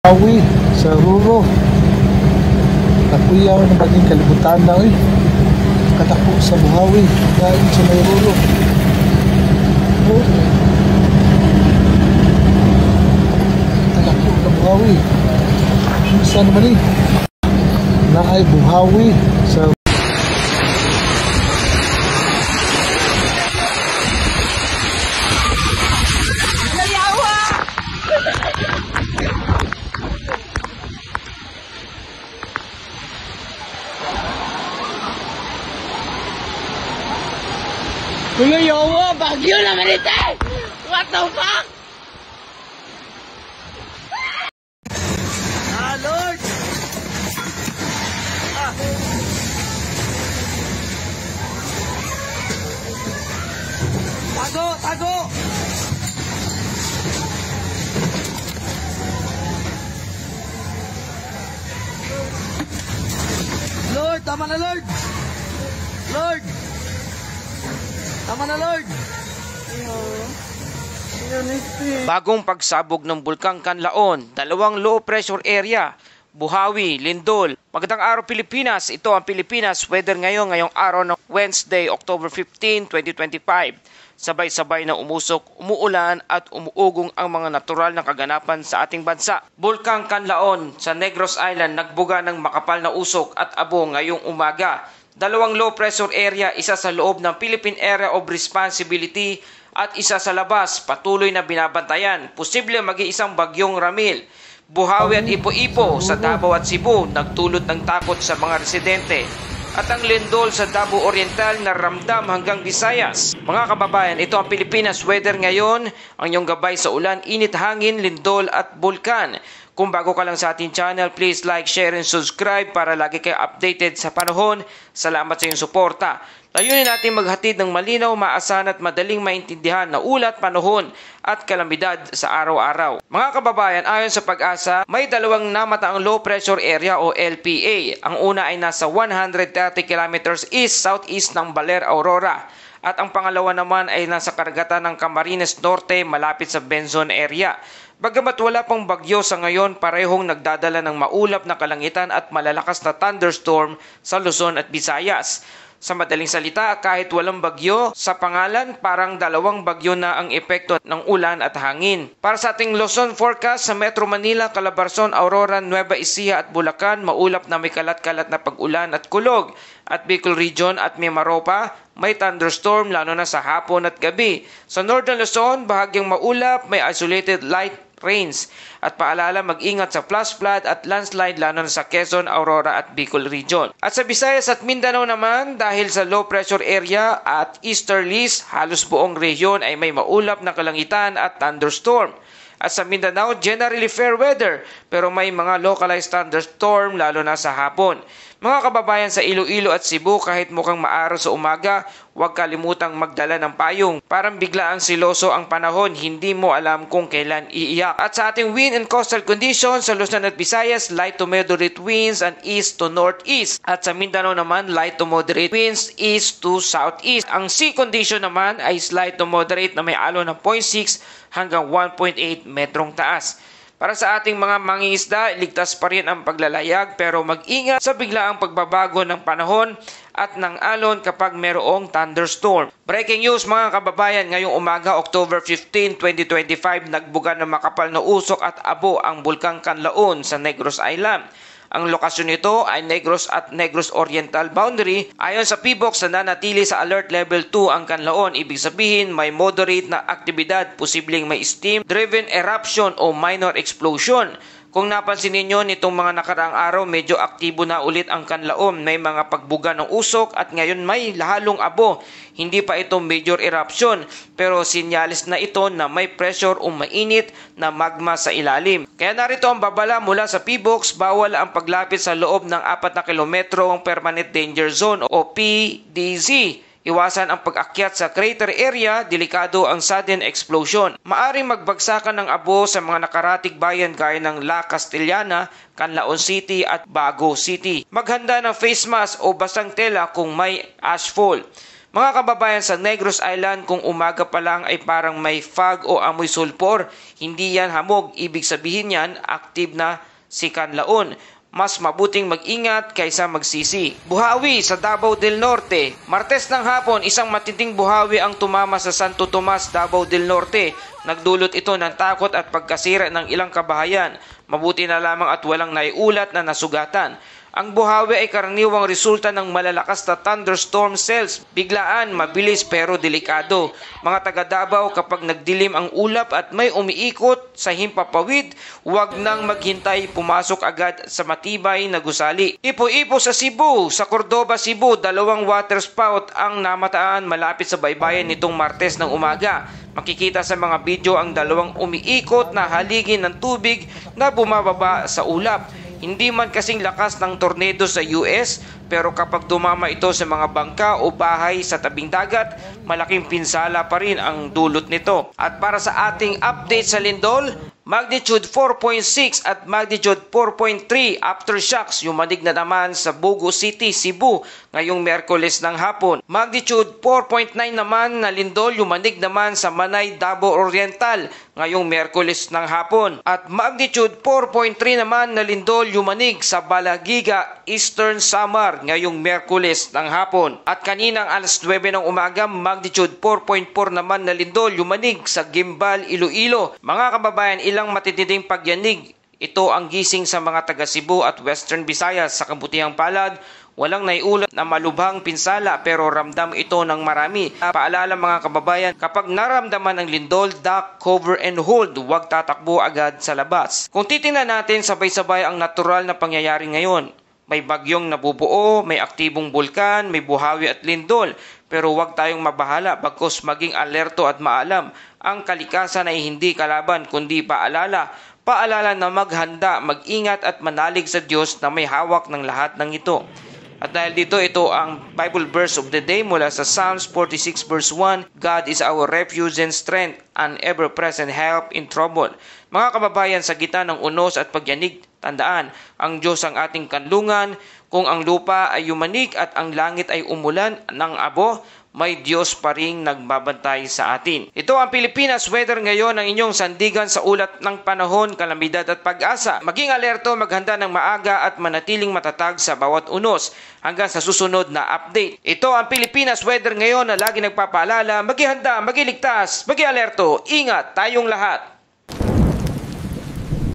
Buhawi sa Ruro. Nakuyaw na maging kalibutan na katako sa Buhawi dahil sa may Ruro. Katako sa Buhawi. Saan naman na ay Buhawi sa Kulayawa, Bagyo naman ito! What the fuck? Ah, Lord! Ah. Tago! Tago! Lord! Tama na, Lord! Lord! Tama na, Lord! Bagong pagsabog ng Bulkang Kanlaon, dalawang low pressure area, Buhawi, Lindol. Magandang araw Pilipinas, ito ang Pilipinas weather ngayong araw ng Wednesday, October 15, 2025. Sabay-sabay na umusok, umuulan at umuugong ang mga natural na kaganapan sa ating bansa. Bulkang Kanlaon sa Negros Island nagbuga ng makapal na usok at abo ngayong umaga. Dalawang low pressure area, isa sa loob ng Philippine Area of Responsibility at isa sa labas, patuloy na binabantayan. Posible mag-iisang bagyong Ramil. Buhawi at Ipo-Ipo sa Davao at Cebu nagdulot ng takot sa mga residente. At ang Lindol sa Davao Oriental na ramdam hanggang Visayas. Mga kababayan, ito ang Pilipinas weather ngayon, ang inyong gabay sa ulan, init, hangin, lindol at bulkan. Kung bago ka lang sa ating channel, please like, share, and subscribe para lagi kayo updated sa panahon. Salamat sa iyong suporta. Layunin natin maghatid ng malinaw, maasahan at madaling maintindihan na ulat, panahon at kalamidad sa araw-araw. Mga kababayan, ayon sa Pag-asa, may dalawang namataang low pressure area o LPA. Ang una ay nasa 130 kilometers east-southeast ng Baler, Aurora. At ang pangalawa naman ay nasa karagatan ng Camarines Norte, malapit sa Benzon area. Bagamat wala pang bagyo sa ngayon, parehong nagdadala ng maulap na kalangitan at malalakas na thunderstorm sa Luzon at Visayas. Sa madaling salita, kahit walang bagyo, sa pangalan parang dalawang bagyo na ang epekto ng ulan at hangin. Para sa ating Luzon forecast sa Metro Manila, Calabarzon, Aurora, Nueva Ecija at Bulacan, maulap na may kalat-kalat na pag-ulan at kulog. At Bicol Region at Mimaropa, may thunderstorm lalo na sa hapon at gabi. Sa Northern Luzon, bahagyang maulap, may isolated light rains. At paalala, mag-ingat sa flash flood at landslide lalo na sa Quezon, Aurora at Bicol Region. At sa Visayas at Mindanao naman, dahil sa low pressure area at easterlies, halos buong rehiyon ay may maulap na kalangitan at thunderstorm. At sa Mindanao, generally fair weather, pero may mga localized thunderstorm lalo na sa hapon. Mga kababayan sa Iloilo at Cebu, kahit mukhang maaraw sa umaga, huwag kalimutang magdala ng payong. Parang biglaang siloso ang panahon, hindi mo alam kung kailan iiyak. At sa ating wind and coastal conditions, sa Luzon at Visayas, light to moderate winds and east to northeast. At sa Mindanao naman, light to moderate winds east to southeast. Ang sea condition naman ay slight to moderate na may alon ng 0.6 hanggang 1.8 metrong taas. Para sa ating mga mangingisda, ligtas pa rin ang paglalayag pero mag-ingat sa biglaang pagbabago ng panahon at ng alon kapag mayroong thunderstorm. Breaking news mga kababayan, ngayong umaga October 15, 2025, nagbuga ng makapal na usok at abo ang Bulkang Kanlaon sa Negros Island. Ang lokasyon nito ay Negros at Negros Oriental boundary. Ayon sa PBOX, nananatili sa alert level 2 ang Kanlaon. Ibig sabihin may moderate na aktibidad, posibleng may steam-driven eruption o minor explosion. Kung napansin ninyo nitong mga nakaraang araw, medyo aktibo na ulit ang Kanlaon. May mga pagbuga ng usok at ngayon may halong abo. Hindi pa ito major eruption pero sinyalis na ito na may pressure o mainit na magma sa ilalim. Kaya narito ang babala mula sa PBOX, bawal ang paglapit sa loob ng 4 na kilometro ang Permanent Danger Zone o PDZ. Iwasan ang pag-akyat sa crater area, delikado ang sudden explosion. Maaring magbagsakan ng abo sa mga nakaratig bayan gaya ng La Castellana, Canlaon City at Bago City. Maghanda ng face mask o basang tela kung may ashfall. Mga kababayan, sa Negros Island kung umaga pa lang ay parang may fog o amoy sulpor. Hindi yan hamog, ibig sabihin yan active na si Kanlaon. Mas mabuting mag-ingat kaysa magsisi. Buhawi sa Davao del Norte. Martes ng hapon, isang matinding buhawi ang tumama sa Santo Tomas, Davao del Norte. Nagdulot ito ng takot at pagkasira ng ilang kabahayan. Mabuti na lamang at walang naiulat na nasugatan. Ang buhawi ay karaniwang resulta ng malalakas na thunderstorm cells. Biglaan, mabilis pero delikado. Mga taga Davao, kapag nagdilim ang ulap at may umiikot sa himpapawid, huwag nang maghintay, pumasok agad sa matibay na gusali. Ipo-ipo sa Cebu, sa Cordoba, Cebu, 2 water spout ang namataan malapit sa baybayin nitong Martes ng umaga. Makikita sa mga video ang 2 umiikot na haligi ng tubig na bumababa sa ulap. Hindi man kasing lakas ng tornado sa US, pero kapag tumama ito sa mga bangka o bahay sa tabing dagat, malaking pinsala pa rin ang dulot nito. At para sa ating update sa lindol, magnitude 4.6 at magnitude 4.3 aftershocks yumanig na naman sa Bogo City, Cebu ngayong Miyerkules ng hapon. Magnitude 4.9 naman na lindol yumanig naman sa Manay, Davao Oriental ngayong Miyerkules ng hapon. At magnitude 4.3 naman na lindol yumanig sa Balagiga, Eastern Samar ngayong Miyerkules ng hapon. At kaninang alas 9 ng umaga, magnitude 4.4 naman na lindol yumanig sa Gimbal, Iloilo. Mga kababayan, ilang matitinding pagyanig. Ito ang gising sa mga taga Cebu at Western Visayas. Sa kabutihang palad, walang naiulat na malubhang pinsala pero ramdam ito ng marami. Paalala mga kababayan, kapag naramdaman ng lindol, duck, cover and hold, huwag tatakbo agad sa labas. Kung titingnan natin sabay-sabay ang natural na pangyayari ngayon, may bagyong nabubuo, may aktibong bulkan, may buhawi at lindol. Pero huwag tayong mabahala bagkus maging alerto at maalam. Ang kalikasan ay hindi kalaban kundi paalala. Paalala na maghanda, mag-ingat at manalig sa Diyos na may hawak ng lahat ng ito. At dahil dito, ito ang Bible verse of the day mula sa Psalms 46 verse 1, God is our refuge and strength, an ever-present help in trouble. Mga kababayan, sa gitna ng unos at pagyanig, tandaan, ang Diyos ang ating kanlungan. Kung ang lupa ay yumanig at ang langit ay umulan ng abo, may Diyos pa ring nagbabantay sa atin. Ito ang Pilipinas Weather ngayon, ang inyong sandigan sa ulat ng panahon, kalamidad at pag-asa. Maging alerto, maghanda ng maaga at manatiling matatag sa bawat unos. Hanggang sa susunod na update. Ito ang Pilipinas Weather ngayon na lagi nagpapaalala, magihanda, magiligtas, magi-alerto, ingat tayong lahat.